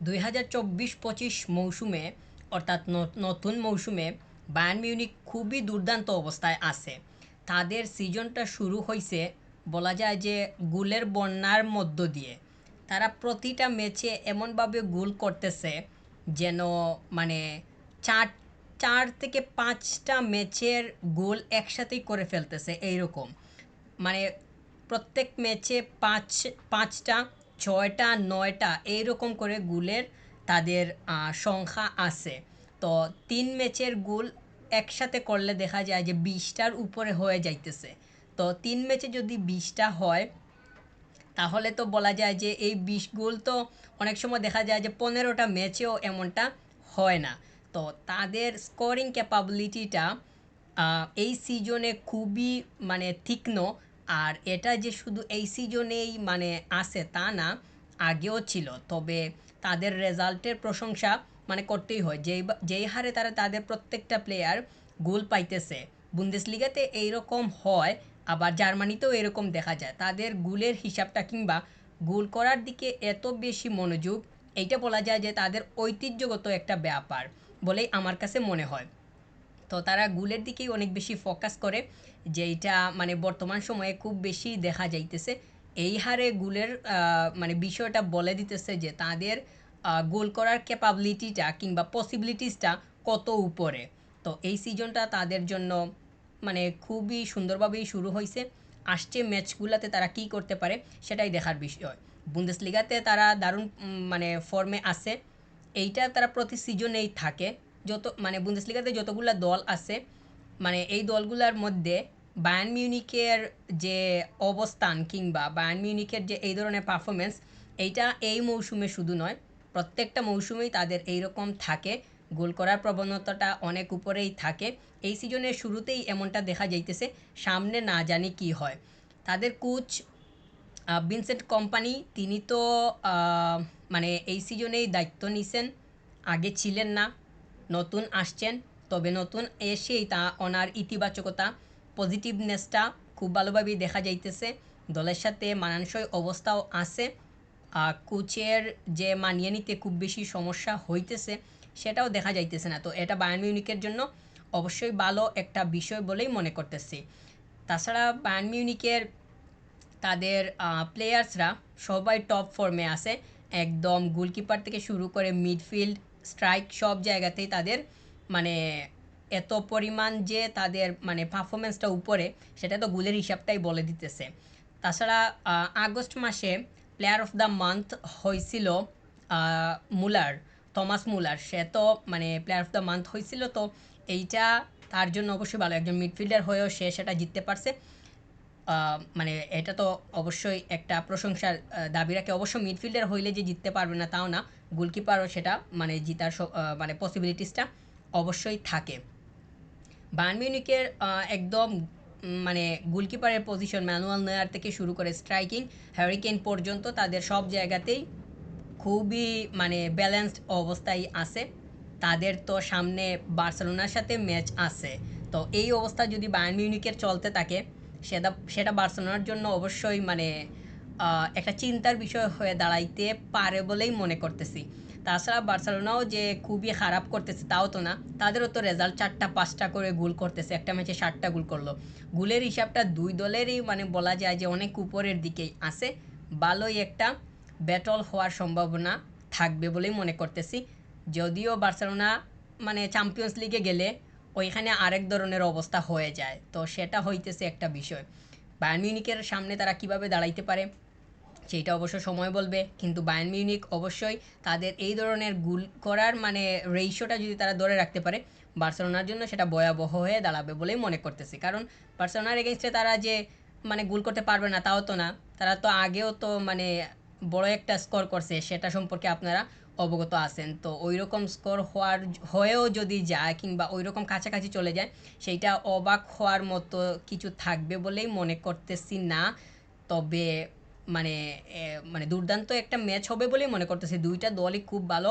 2024-25 মৌসুমে অর্থাৎ নতুন মৌসুমে বায়ার্ন মিউনিক খুবই দুর্দান্ত অবস্থায় আছে। তাদের সিজনটা শুরু হয়েছে বলা যায় যে গোলের বন্যার মধ্য দিয়ে। তারা প্রতিটা ম্যাচে এমনভাবে গোল করতেছে যেন মানে চার চার থেকে পাঁচটা ম্যাচের গোল একসাথেই করে ফেলতেছে এইরকম। মানে প্রত্যেক ম্যাচে পাঁচটা, ছয়টা, নয়টা এইরকম করে গোলের তাদের সংখ্যা আছে। তো 3 ম্যাচের গোল একসাথে করলে দেখা যায় যে 20টার উপরে হয়ে যাইতেছে। তো 3 ম্যাচে যদি 20টা হয় তাহলে তো বলা যায় যে এই 20 গোল তো অনেক সময় দেখা যায় যে 15টা ম্যাচেও এমনটা হয় না। তো তাদের স্কোরিং ক্যাপাবিলিটিটা এই সিজনে খুবই মানে তীক্ষ্ণ। আর এটা যে শুধু এই সিজনেই মানে আছে তা না, আগেও ছিল। তবে তাদের রেজাল্টের প্রশংসা মানে করতেই হয়, যেই হারে তারা তাদের প্রত্যেকটা প্লেয়ার গোল পাইতেছে। বুন্দেসলিগাতে এইরকম হয়, আবার জার্মানিতেও এরকম দেখা যায়। তাদের গোলের হিসাবটা কিংবা গোল করার দিকে এত বেশি মনোযোগ, এইটা বলা যায় যে তাদের ঐতিহ্যগত একটা ব্যাপার বলেই আমার কাছে মনে হয়। তো তারা গোলের দিকেই অনেক বেশি ফোকাস করে, যেইটা মানে বর্তমান সময়ে খুব বেশি দেখা যাইতেছে। এই হারে গোলের মানে বিষয়টা বলে দিতেছে যে তাদের গোল করার ক্যাপাবিলিটিটা কিংবা পসিবিলিটিসটা কত উপরে। তো এই সিজনটা তাদের জন্য মানে খুবই সুন্দরভাবেই শুরু হয়েছে। আসছে ম্যাচগুলোতে তারা কি করতে পারে সেটাই দেখার বিষয়। বুন্দেসলিগাতে তারা দারুণ মানে ফর্মে আছে। এইটা তারা প্রতি সিজনেই থাকে। যত মানে বুন্দেসলিগাতে যতগুলা দল আছে, মানে এই দলগুলোর মধ্যে বায়ার্ন মিউনিকের যে অবস্থান কিংবা বায়ার্ন মিউনিকের যে এই ধরনের পারফরমেন্স, এইটা এই মৌসুমে শুধু নয়, প্রত্যেকটা মৌসুমেই তাদের এইরকম থাকে। গোল করার প্রবণতাটা অনেক উপরেই থাকে। এই সিজনের শুরুতেই এমনটা দেখা যাইতেছে, সামনে না জানি কি হয়। তাদের কোচ ভিনসেন্ট কোম্পানি, তিনি তো মানে এই সিজনেই দায়িত্ব নিছেন, আগে ছিলেন না, নতুন আসছেন। তবে নতুন এসেই তা ওনার ইতিবাচকতা, পজিটিভনেসটা খুব ভালোভাবেই দেখা যাইতেছে। দলের সাথে মানানসই অবস্থাও আছে। কোচের যে মানিয়ে নিতে খুব বেশি সমস্যা হইতেছে সেটাও দেখা যাইতেছে না। তো এটা বায়ার্ন মিউনিকের জন্য অবশ্যই ভালো একটা বিষয় বলেই মনে করতেছি। তাছাড়া বায়ার্ন মিউনিকের তাদের প্লেয়ার্সরা সবাই টপ ফর্মে আছে। একদম গোলকিপার থেকে শুরু করে মিডফিল্ড, স্ট্রাইক সব জায়গাতেই তাদের মানে এত পরিমাণ যে তাদের মানে পারফরমেন্সটা উপরে, সেটা তো গোলের হিসাবটাই বলে দিতেছে। তাছাড়া আগস্ট মাসে প্লেয়ার অফ দ্য মান্থ হয়েছিল মুলার, থমাস মুলার। সে তো মানে প্লেয়ার অফ দ্য মান্থ হয়েছিল। তো এইটা তার জন্য অবশ্যই ভালো, একজন মিডফিল্ডার হয়েও সে সেটা জিততে পারছে। মানে এটা তো অবশ্যই একটা প্রশংসার দাবি রাখে। অবশ্য মিডফিল্ডার হইলে যে জিততে পারবে না তাও না, গোলকিপারও সেটা মানে জিতার পসিবিলিটিসটা অবশ্যই থাকে। বায়ার্ন মিউনিখের একদম মানে গোলকিপারের পজিশন ম্যানুয়াল নয়ার থেকে শুরু করে স্ট্রাইকিং হ্যারি কেইন পর্যন্ত তাদের সব জায়গাতেই খুবই মানে ব্যালেন্সড অবস্থায় আছে। তাদের তো সামনে বার্সেলোনার সাথে ম্যাচ আছে। তো এই অবস্থা যদি বায়ার্ন মিউনিখের চলতে থাকে, সেটা সেটা বার্সেলোনার জন্য অবশ্যই মানে একটা চিন্তার বিষয় হয়ে দাঁড়াইতে পারে বলেই মনে করতেছি। তাছাড়া বার্সেলোনাও যে খুবই খারাপ করতেছে তাও তো না, তাদেরও তো রেজাল্ট 4টা 5টা করে গোল করতেছে, একটা ম্যাচে 7টা গোল করলো। গোলের হিসাবটা দুই দলেরই মানে বলা যায় যে অনেক উপরের দিকেই আছে। ভালোই একটা ব্যাটল হওয়ার সম্ভাবনা থাকবে বলেই মনে করতেছি। যদিও বার্সেলোনা মানে চ্যাম্পিয়ন্স লিগে গেলে ওইখানে আরেক ধরনের অবস্থা হয়ে যায়, তো সেটা হইতেছে একটা বিষয়। বায়ার্ন মিউনিকের সামনে তারা কিভাবে দাঁড়াইতে পারে সেইটা অবশ্য সময় বলবে। কিন্তু বায়ার্ন মিউনিক অবশ্যই তাদের এই ধরনের গোল করার মানে রেশিওটা যদি তারা ধরে রাখতে পারে, বার্সেলোনার জন্য সেটা ভয়াবহ হয়ে দাঁড়াবে বলেই মনে করতেছি। কারণ বার্সেলোনার এগেনস্টে তারা যে মানে গোল করতে পারবে না তাও তো না, তারা তো আগেও তো মানে বড় একটা স্কোর করছে, সেটা সম্পর্কে আপনারা অবগত আছেন। তো ওই রকম স্কোর হয়েও যদি যায় কিংবা ওই রকম কাছাকাছি চলে যায়, সেইটা অবাক হওয়ার মতো কিছু থাকবে বলেই মনে করতেছি না। তবে মানে মানে দুর্দান্ত একটা ম্যাচ হবে বলেই মনে করতেছি। দুইটা দলই খুব ভালো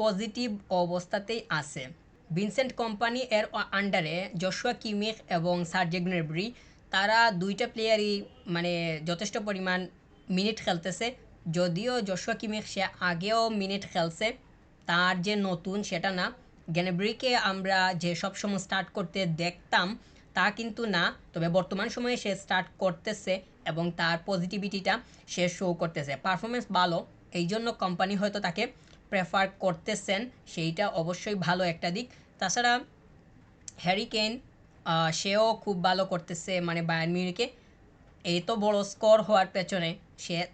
পজিটিভ অবস্থাতেই আছে। ভিনসেন্ট কোম্পানি এর আন্ডারে জশুয়া কিমিখ এবং সার্জে গ্নেব্রি, তারা দুইটা প্লেয়ারই মানে যথেষ্ট পরিমাণ মিনিট খেলতেছে। যদিও জশুয়া কিমিখ সে আগেও মিনিট খেলছে, তার যে নতুন সেটা না। গ্যানাব্রিকে আমরা যে সব সময় স্টার্ট করতে দেখতাম তা কিন্তু না, তবে বর্তমান সময়ে সে স্টার্ট করতেছে এবং তার পজিটিভিটিটা সে শো করতেছে, পারফরমেন্স ভালো, এই জন্য কোম্পানি হয়তো তাকে প্রেফার করতেছেন, সেইটা অবশ্যই ভালো একটা দিক। তাছাড়া হ্যারি কেইন সেও খুব ভালো করতেছে মানে বায়ার্ন মিউনিকে, এত বড় স্কোর হওয়ার পেছনে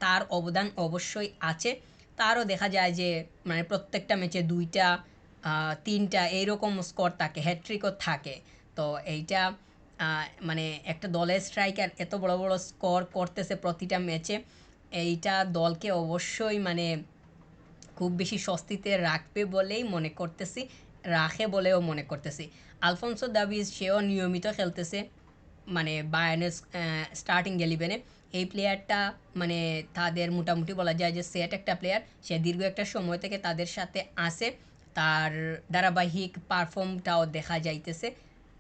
তার অবদান অবশ্যই আছে। তারও দেখা যায় যে মানে প্রত্যেকটা ম্যাচে 2টা 3টা এইরকম স্কোর থাকে, হ্যাট্রিকও থাকে। তো এইটা মানে একটা দলের স্ট্রাইকার এত বড় বড় স্কোর করতেছে প্রতিটা ম্যাচে, এইটা দলকে অবশ্যই মানে খুব বেশি স্বস্তিতে রাখবে বলেই মনে করতেছি, রাখে বলেও মনে করতেছি। আলফোনসো দাভিজ সেও নিয়মিত খেলতেছে মানে বায়ার্নের স্টার্টিং ইলেভেনে। এই প্লেয়ারটা মানে তাদের মোটামুটি বলা যায় যে সেট একটা প্লেয়ার, সে দীর্ঘ একটা সময় থেকে তাদের সাথে আসে, তার ধারাবাহিক পারফর্মটাও দেখা যাইতেছে,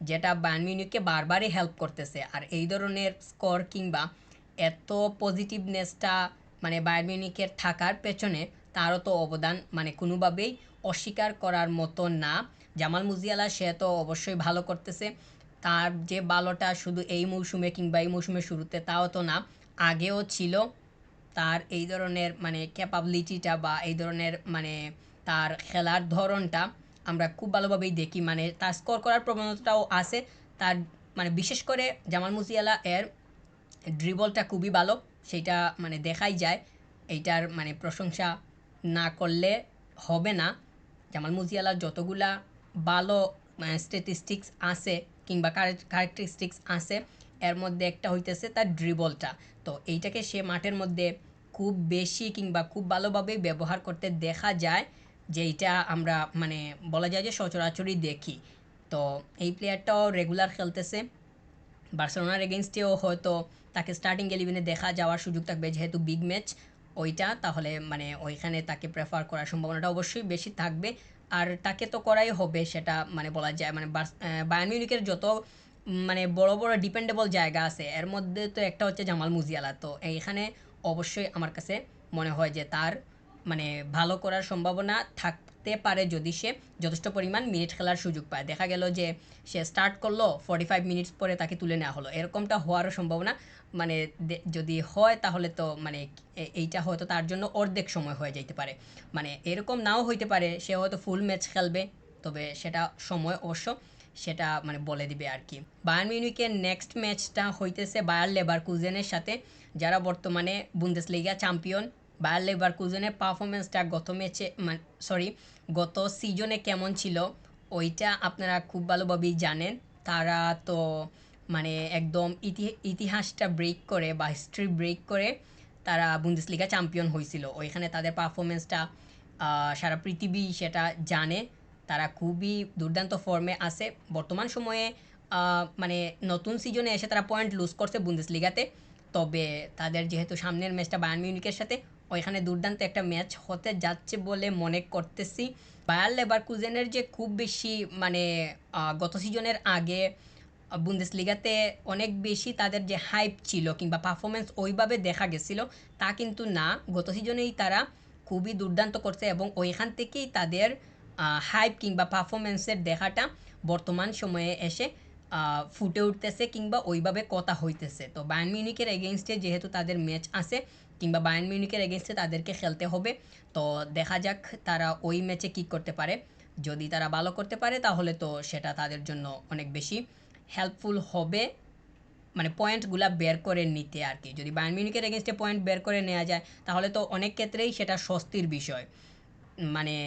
যেটা বায়ার্ন মিউনিখকে বারবারই হেল্প করতেছে। আর এই ধরনের স্কোর কিংবা এত পজিটিভনেসটা মানে বায়ার্ন মিউনিখের থাকার পেছনে তারও তো অবদান মানে কোনোভাবেই অস্বীকার করার মতো না। জামাল মুজিয়ালা সে তো অবশ্যই ভালো করতেছে, তার যে ভালোটা শুধু এই মৌসুমে কিংবা এই মৌসুমের শুরুতে তাও তো না, আগেও ছিল। তার এই ধরনের মানে ক্যাপাবিলিটিটা বা এই ধরনের মানে তার খেলার ধরনটা আমরা খুব ভালোভাবেই দেখি, মানে তার স্কোর করার প্রবণতাটাও আছে তার। মানে বিশেষ করে জামাল মুজিয়ালা এর ড্রিবলটা খুবই ভালো, সেটা মানে দেখাই যায়, এইটার মানে প্রশংসা না করলে হবে না। জামাল মুজিয়ালার যতগুলা ভালো স্ট্যাটিস্টিক্স আছে কিংবা ক্যারেক্টারিস্টিক্স আছে, এর মধ্যে একটা হইতেছে তার ড্রিবলটা। তো এইটাকে সে মাঠের মধ্যে খুব বেশি কিংবা খুব ভালোভাবেই ব্যবহার করতে দেখা যায়, যেইটা আমরা মানে বলা যায় যে সচরাচরই দেখি। তো এই প্লেয়ারটাও রেগুলার খেলতেছে, বার্সেলোনার এগেনস্টেও হয়তো তাকে স্টার্টিং ইলেভেনে দেখা যাওয়ার সুযোগ থাকবে, যেহেতু বিগ ম্যাচ ওইটা, তাহলে মানে ওইখানে তাকে প্রেফার করার সম্ভাবনাটা অবশ্যই বেশি থাকবে। আর তাকে তো করাই হবে, সেটা মানে বলা যায় মানে বায়ার্ন মিউনিখের যত মানে বড় বড় ডিপেন্ডেবল জায়গা আছে এর মধ্যে তো একটা হচ্ছে জামাল মুজিয়ালা। তো এইখানে অবশ্যই আমার কাছে মনে হয় যে তার মানে ভালো করার সম্ভাবনা থাকতে পারে যদি সে যথেষ্ট পরিমাণ মিনিট খেলার সুযোগ পায়। দেখা গেল যে সে স্টার্ট করলো 45 মিনিটস পরে তাকে তুলে নেওয়া হলো, এরকমটা হওয়ারও সম্ভাবনা মানে যদি হয় তাহলে তো মানে এইটা হয়তো তার জন্য অর্ধেক সময় হয়ে যেতে পারে, মানে এরকম নাও হইতে পারে সে হয়তো ফুল ম্যাচ খেলবে, তবে সেটা সময় অবশ্য সেটা মানে বলে দিবে আর কি। বায়ার্ন মিউনিখের নেক্সট ম্যাচটা হইতেছে বায়ার লেভারকুজেনের সাথে, যারা বর্তমানে বুন্দেসলিগা চ্যাম্পিয়ন। বায়ার লেভারকুজেনের পারফরমেন্সটা গত ম্যাচে সরি গত সিজনে কেমন ছিল ওইটা আপনারা খুব ভালোভাবেই জানেন। তারা তো মানে একদম ইতিহাসটা ব্রেক করে বা হিস্ট্রি ব্রেক করে তারা বুন্দেসলিগা চ্যাম্পিয়ন হয়েছিল, ওইখানে তাদের পারফরমেন্সটা সারা পৃথিবী সেটা জানে। তারা খুবই দুর্দান্ত ফর্মে আছে বর্তমান সময়ে। মানে নতুন সিজনে এসে তারা পয়েন্ট লুজ করছে বুন্দেসলিগাতে, তবে তাদের যেহেতু সামনের ম্যাচটা বায়ার্ন মিউনিখের সাথে, ওইখানে দুর্দান্ত একটা ম্যাচ হতে যাচ্ছে বলে মনে করতেছি। বায়ার লেভারকুজেনের যে খুব বেশি মানে গত সিজনের আগে বুন্দেসলিগাতে অনেক বেশি তাদের যে হাইপ ছিল কিংবা পারফরমেন্স ওইভাবে দেখা গেছিল তা কিন্তু না, গত সিজনেই তারা খুবই দুর্দান্ত করছে এবং ওইখান থেকেই তাদের হাইপ কিংবা পারফরমেন্সের দেখাটা বর্তমান সময়ে এসে ফুটে উঠতেছে কিংবা ওইভাবে কথা হইতেছে। তো বায়ার্ন মিউনিখের এগেনস্টে যেহেতু তাদের ম্যাচ আছে কিংবা বায়ার্ন মিউনিখের এগেনস্টে তাদেরকে খেলতে হবে, তো দেখা যাক তারা ওই ম্যাচে কী করতে পারে। যদি তারা ভালো করতে পারে তাহলে তো সেটা তাদের জন্য অনেক বেশি হেল্পফুল হবে, মানে পয়েন্টগুলা বের করে নিতে আর কি। যদি বায়ার্ন মিউনিখের এগেনস্টে পয়েন্ট বের করে নেওয়া যায় তাহলে তো অনেক ক্ষেত্রেই সেটা স্বস্তির বিষয়। মানে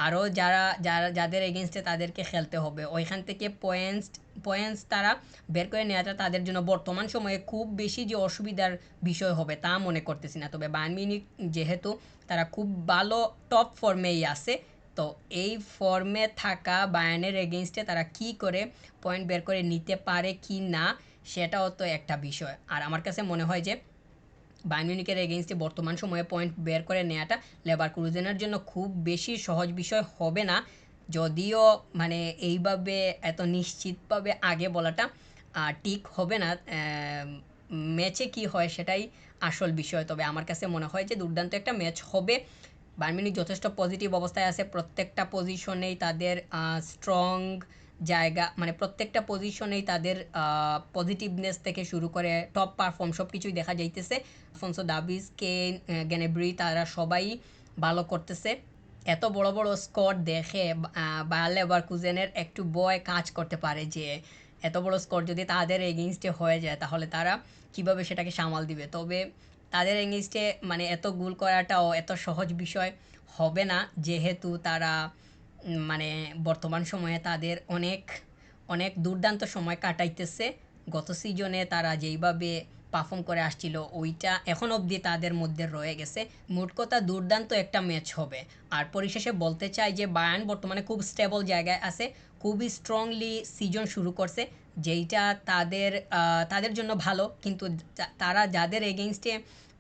আরও যারা যারা যাদের এগেনস্টে তাদেরকে খেলতে হবে ওইখান থেকে পয়েন্টস পয়েন্টস তারা বের করে নেওয়াটা তাদের জন্য বর্তমান সময়ে খুব বেশি যে অসুবিধার বিষয় হবে তা মনে করতেছি না। তবে বায়ার্ন মিউনিখ যেহেতু তারা খুব ভালো টপ ফর্মেই আছে, তো এই ফর্মে থাকা বায়ার্নের এগেনস্টে তারা কি করে পয়েন্ট বের করে নিতে পারে কি না সেটাও তো একটা বিষয়। আর আমার কাছে মনে হয় যে বায়ার্ন মিউনিখের এগেইনস্টে বর্তমান সময়ে পয়েন্ট বের করে নেওয়াটা লেভারকুজেনের জন্য খুব বেশি সহজ বিষয় হবে না, যদিও মানে এইভাবে এত নিশ্চিতভাবে আগে বলাটা ঠিক হবে না। ম্যাচে কি হয় সেটাই আসল বিষয়। তবে আমার কাছে মনে হয় যে দুর্দান্ত একটা ম্যাচ হবে। বায়ার্ন মিউনিখ যথেষ্ট পজিটিভ অবস্থায় আছে, প্রত্যেকটা পজিশনেই তাদের স্ট্রং জায়গা, মানে প্রত্যেকটা পজিশনেই তাদের পজিটিভনেস থেকে শুরু করে টপ পারফর্ম সব কিছুই দেখা যাইতেছে। আলফোনসো দাভিস, কেইন, গ্যানাব্রি তারা সবাই ভালো করতেছে। এত বড় বড় স্কোর দেখে বায়ার লেভারকুজেনের একটু ভয় কাজ করতে পারে যে এত বড় স্কোর যদি তাদের এগেইনস্টে হয়ে যায় তাহলে তারা কিভাবে সেটাকে সামাল দিবে। তবে তাদের এগেইনস্টে মানে এত গোল করাটাও এত সহজ বিষয় হবে না, যেহেতু তারা মানে বর্তমান সময়ে তাদের অনেক অনেক দুর্দান্ত সময় কাটাইতেছে। গত সিজনে তারা যেইভাবে পারফর্ম করে আসছিল ওইটা এখন অবধি তাদের মধ্যে রয়ে গেছে। মোট কথা দুর্দান্ত একটা ম্যাচ হবে। আর পরিশেষে বলতে চাই যে বায়ার্ন বর্তমানে খুব স্টেবল জায়গায় আছে, খুবই স্ট্রংলি সিজন শুরু করছে, যেইটা তাদের তাদের জন্য ভালো। কিন্তু তারা যাদের এগেইনস্টে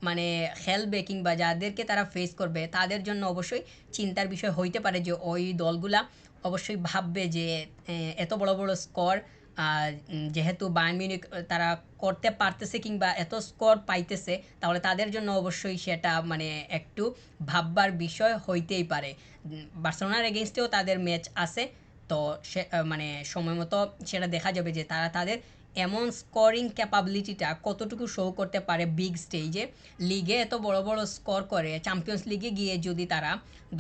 মানে খেলবে কিংবা যাদেরকে তারা ফেস করবে তাদের জন্য অবশ্যই চিন্তার বিষয় হইতে পারে যে ওই দলগুলা অবশ্যই ভাববে যে এত বড় বড় স্কোর যেহেতু বায়ার্ন মিউনিখ তারা করতে পারতেছে কিংবা এত স্কোর পাইতেছে, তাহলে তাদের জন্য অবশ্যই সেটা মানে একটু ভাববার বিষয় হইতেই পারে। বার্সেলোনার এগেইনস্টেও তাদের ম্যাচ আছে, তো সে মানে সময় মতো সেটা দেখা যাবে যে তারা তাদের এমন স্কোরিং ক্যাপাবিলিটিটা কতটুকু শো করতে পারে বিগ স্টেজে। লিগে এত বড় বড় স্কোর করে চ্যাম্পিয়ন্স লিগে গিয়ে যদি তারা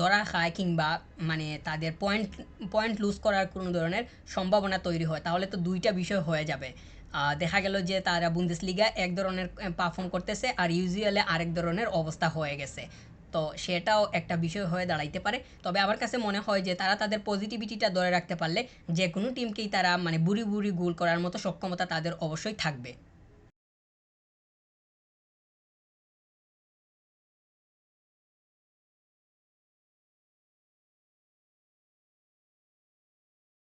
ধরা খায় কিংবা মানে তাদের পয়েন্ট পয়েন্ট লুজ করার কোনো ধরনের সম্ভাবনা তৈরি হয়, তাহলে তো দুইটা বিষয় হয়ে যাবে। দেখা গেল যে তারা বুন্দেসলিগা এক ধরনের পারফর্ম করতেছে আর ইউজিএলে আরেক ধরনের অবস্থা হয়ে গেছে। তো সেটাও একটা বিষয় হয়ে দাঁড়াইতে পারে। তবে আমার কাছে মনে হয় যে তারা তাদের পজিটিভিটিটা ধরে রাখতে পারলে যে কোনো টিমকেই তারা মানে বুড়ি বুড়ি গোল করার মতো সক্ষমতা তাদের অবশ্যই থাকবে।